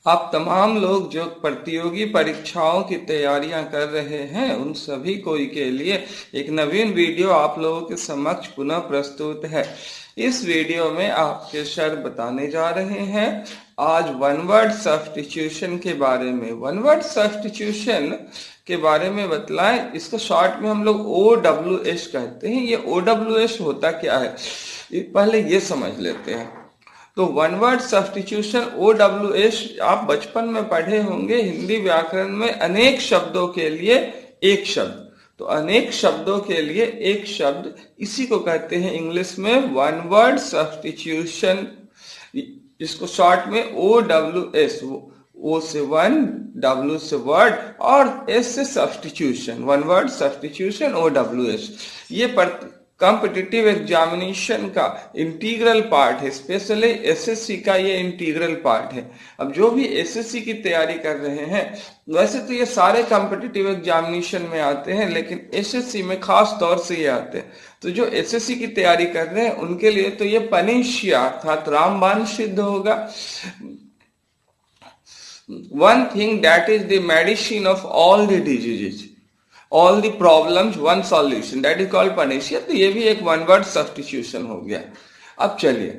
आप तमाम लोग जो प्रतियोगी परीक्षाओं की तैयारियां कर रहे हैं उन सभी कोई के लिए एक नवीन वीडियो आप लोगों के समक्ष पुनः प्रस्तुत है। इस वीडियो में आपके सर बताने जा रहे हैं आज वन वर्ड सब्स्टिट्यूशन के बारे में। वन वर्ड सब्स्टिट्यूशन के बारे में बतलाएं, इसको शॉर्ट में हम लोग OWS कहते हैं। ये OWS होता क्या है पहले ये समझ लेते हैं। तो वन वर्ड सब्स्टिट्यूशन OWS आप बचपन में पढ़े होंगे हिंदी व्याकरण में, अनेक शब्दों के लिए एक शब्द। तो अनेक शब्दों के लिए एक शब्द, इसी को कहते हैं इंग्लिश में वन वर्ड सब्स्टिट्यूशन। इसको शॉर्ट में OWS, O से वन, W से वर्ड और S से substitution, one word substitution OWS। ये कॉम्पिटिटिव एग्जामिनेशन का इंटीग्रल पार्ट है, स्पेशली एसएससी का ये इंटीग्रल पार्ट है। अब जो भी एसएससी की तैयारी कर रहे हैं, वैसे तो ये सारे कॉम्पिटिटिव एग्जामिनेशन में आते हैं, लेकिन एसएससी में खास तौर से ये आते हैं। तो जो एसएससी की तैयारी कर रहे हैं उनके लिए तो ये पनिशिया अर्थात रामबाण सिद्ध होगा। One thing that is the medicine of all the diseases, all the problems one solution, that is called panacea. तो ये भी एक वन वर्ड सब्स्टिट्यूशन हो गया। अब चलिए,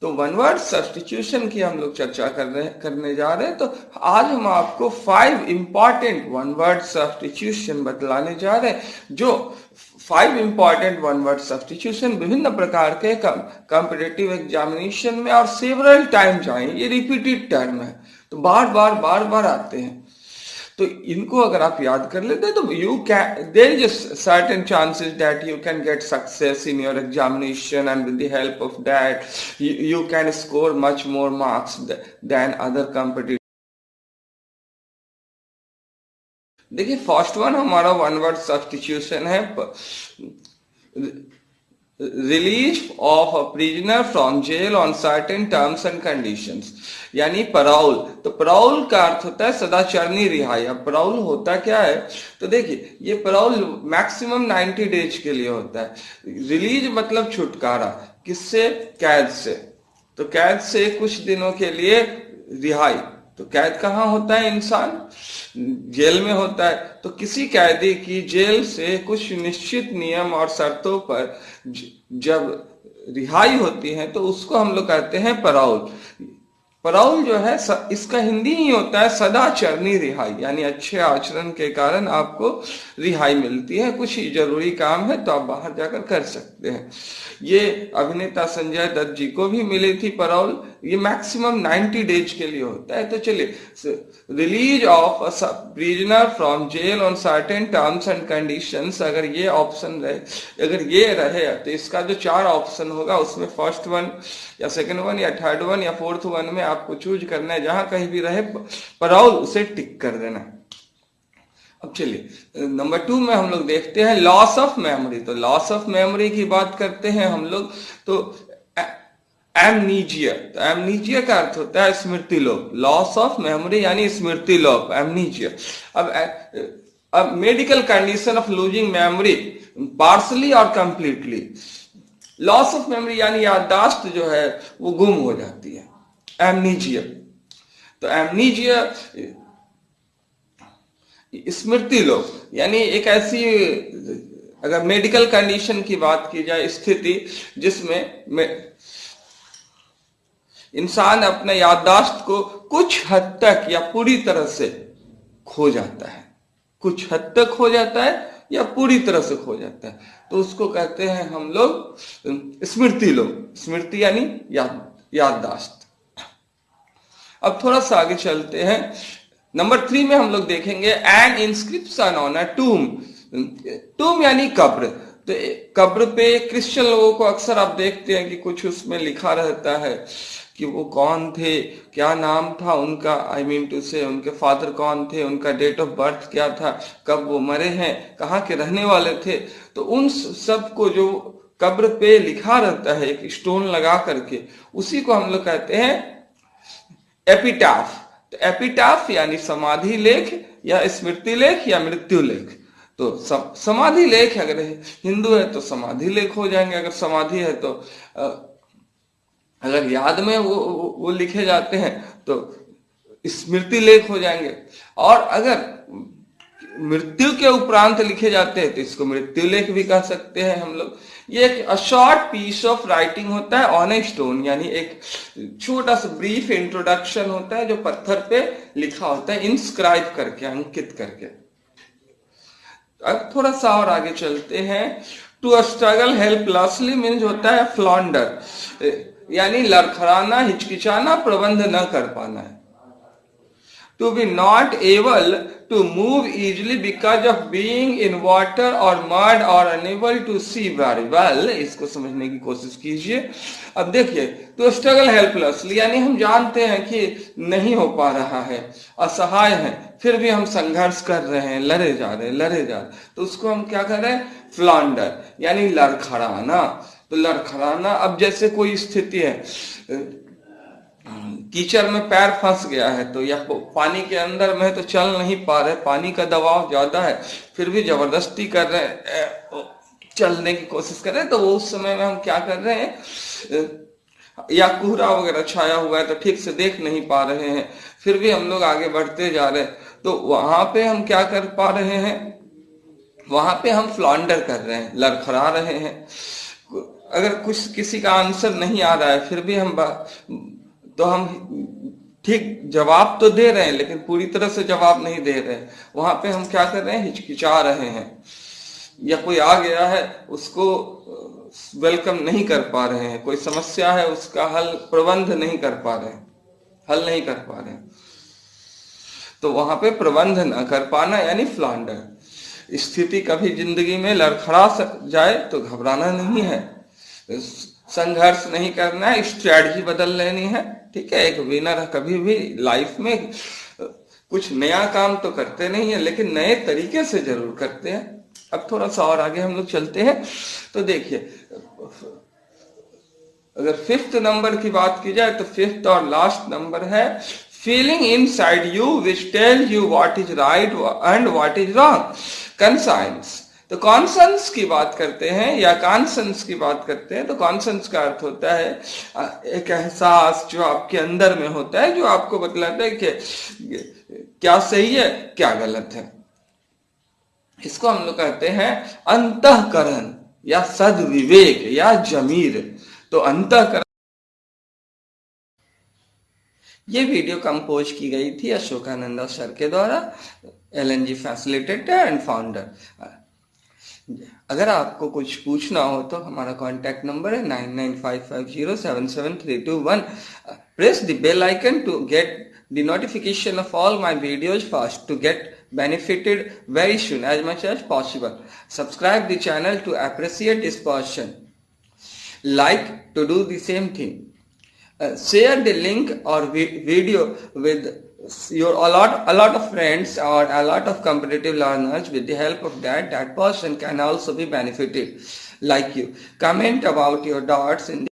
तो वन वर्ड सब्स्टिट्यूशन की हम लोग चर्चा करने जा रहे हैं। तो आज हम आपको 5 इंपॉर्टेंट वन वर्ड सब्स्टिट्यूशन बतलाने जा रहे हैं। जो 5 इंपॉर्टेंट वन वर्ड सब्स्टिट्यूशन विभिन्न प्रकार के कॉम्पिटिटिव एग्जामिनेशन में और सेवरल टाइम्स आए। ये रिपीटेड टर्म है, तो बार बार आते हैं। तो इनको अगर आप याद कर लेते तो you can, there is certain chances that you can get success in your examination, and with the help of that you can score much more marks than other competitive. देखिए, फर्स्ट वन हमारा one word substitution है release of a prisoner from jail on certain terms and conditions, यानी parole. तो पराउल का अर्थ होता है सदाचरणीय रिहाई। अब पराउल होता क्या है, तो देखिए ये पराउल मैक्सिमम 90 डेज के लिए होता है। रिलीज मतलब छुटकारा, किससे? कैद से। तो कैद से कुछ दिनों के लिए रिहाई। तो कैद कहाँ होता है? इंसान जेल में होता है। तो किसी कैदी की जेल से कुछ निश्चित नियम और शर्तों पर जब रिहाई होती है तो उसको हम लोग कहते हैं पराउल। पराउल जो है इसका हिंदी ही होता है सदाचरणीय रिहाई, यानी अच्छे आचरण के कारण आपको रिहाई मिलती है। कुछ ही जरूरी काम है तो आप बाहर जाकर कर सकते हैं। ये अभिनेता संजय दत्त जी को भी मिली थी पराउल। ये मैक्सिमम 90 डेज के लिए होता है। तो चलिए, release of a prisoner from jail on certain terms and conditions, अगर ये ऑप्शन रहे, अगर ये रहे तो इसका जो 4 ऑप्शन होगा उसमें फर्स्ट वन या सेकंड वन या थर्ड वन या फोर्थ वन में आपको चूज करना है। जहां कहीं भी रहे पराउल उसे टिक कर देना। अब चलिए, नंबर 2 में हम लोग देखते हैं लॉस ऑफ मेमोरी। तो लॉस ऑफ मेमोरी की बात करते हैं हम लोग। तो एमनीजिया, तो एमनीजिया का अर्थ होता है स्मृति लोप। लॉस ऑफ मेमोरी यानी स्मृति लोप, एमनीजिया। अब medical condition of losing memory partially और कंप्लीटली। लॉस ऑफ मेमोरी यानी याददाश्त जो है वो गुम हो जाती है, एमनीजिया। तो एमनीजिया स्मृति लोप यानी एक ऐसी, अगर मेडिकल कंडीशन की बात की जाए, स्थिति जिसमें इंसान अपने याददाश्त को कुछ हद तक या पूरी तरह से खो जाता है, कुछ हद तक खो जाता है या पूरी तरह से खो जाता है, तो उसको कहते हैं हम लोग स्मृति लोप। स्मृति यानी याददाश्त। अब थोड़ा सा आगे चलते हैं। नंबर 3 में हम लोग देखेंगे एन इंस्क्रिप्शन ऑन अ टूम। टूम यानी कब्र। तो कब्र पे क्रिश्चियन लोगों को अक्सर आप देखते हैं कि कुछ उसमें लिखा रहता है कि वो कौन थे, क्या नाम था उनका, आई मीन टू से उनके फादर कौन थे, उनका डेट ऑफ बर्थ क्या था, कब वो मरे हैं, कहाँ के रहने वाले थे। तो उन सब को जो कब्र पे लिखा रहता है एक स्टोन लगा करके, उसी को हम लोग कहते हैं एपिटाफ। तो एपिटाफ यानी समाधि लेख या स्मृति लेख या मृत्यु लेख। तो समाधि लेख, अगर हिंदू है तो समाधि लेख हो जाएंगे। अगर समाधि है तो अगर याद में वो लिखे जाते हैं तो स्मृति लेख हो जाएंगे। और अगर मृत्यु के उपरांत लिखे जाते हैं तो इसको मृत्यु लेख भी कह सकते हैं हम लोग। ये एक शॉर्ट पीस ऑफ राइटिंग होता है ऑन ए स्टोन, यानी एक छोटा सा ब्रीफ इंट्रोडक्शन होता है जो पत्थर पे लिखा होता है, इंस्क्राइब करके, अंकित करके। अब थोड़ा सा और आगे चलते हैं। टू स्ट्रगल हेल्पलेसली मीन्स होता है फ्लॉन्डर, यानी लड़खड़ाना, हिचकिचाना, प्रबंध न कर पाना है। To be not able to move easily because of being in water or mud or unable to see very well, इसको समझने की कोशिश कीजिए। अब देखिए, तो स्ट्रगल हेल्पलेसली यानी हम जानते हैं कि नहीं हो पा रहा है, असहाय है, फिर भी हम संघर्ष कर रहे हैं, लड़े जा रहे, तो उसको हम क्या कर रहे हैं? फ्लॉन्डर, यानी लड़खड़ाना। तो लड़खड़ाना, अब जैसे कोई स्थिति है, कीचड़ में पैर फंस गया है तो या पानी के अंदर में तो चल नहीं पा रहे, पानी का दबाव ज्यादा है, फिर भी जबरदस्ती कर रहे हैं, चलने की कोशिश कर रहे हैं, तो वो उस समय में हम क्या कर रहे हैं? या कोहरा वगैरह छाया हुआ है तो ठीक से देख नहीं पा रहे हैं, फिर भी हम लोग आगे बढ़ते जा रहे हैं, तो वहां पे हम क्या कर पा रहे हैं? वहां पे हम फ्लॉन्डर कर रहे हैं, लड़खड़ा रहे हैं। अगर कुछ किसी का आंसर नहीं आ रहा है, फिर भी हम ठीक जवाब तो दे रहे हैं लेकिन पूरी तरह से जवाब नहीं दे रहे हैं, वहां पे हम क्या कर रहे हैं? हिचकिचा रहे हैं। या कोई आ गया है, उसको वेलकम नहीं कर पा रहे हैं, कोई समस्या है, उसका प्रबंध नहीं कर पा रहे हैं, हल नहीं कर पा रहे हैं, तो वहां पे प्रबंध न कर पाना यानी फ्लॉन्डर। स्थिति कभी जिंदगी में लड़खड़ा जाए तो घबराना नहीं है, संघर्ष नहीं करना है, स्ट्रैटेजी बदल लेनी है, ठीक है। एक विनर कभी भी लाइफ में कुछ नया काम तो करते नहीं है, लेकिन नए तरीके से जरूर करते हैं। अब थोड़ा सा और आगे हम लोग चलते हैं, तो देखिए, अगर 5th नंबर की बात की जाए तो 5th और लास्ट नंबर है feeling inside you which tell you what is right and what is wrong, conscience. तो कॉन्सेंस की बात करते हैं या कॉन्सेंस की बात करते हैं, तो कॉन्सेंस का अर्थ होता है एक एहसास जो आपके अंदर में होता है, जो आपको बतलाता है कि क्या सही है क्या गलत है। इसको हम लोग कहते हैं अंतःकरण या सद्विवेक या जमीर। तो अंतःकरण। ये वीडियो कंपोज की गई थी अशोकानंदा सर के द्वारा, LNG फैसिलिटेटर एंड फाउंडर। अगर आपको कुछ पूछना हो तो हमारा कॉन्टैक्ट नंबर है 9955077321। Press the bell icon to get the notification of all my videos fast to get benefited very soon as much as possible. Subscribe the channel to appreciate this person. Like to do the same thing. Share the link or video with your a lot of friends or a lot of competitive learners. With the help of that person can also be benefited like you. Comment about your doubts in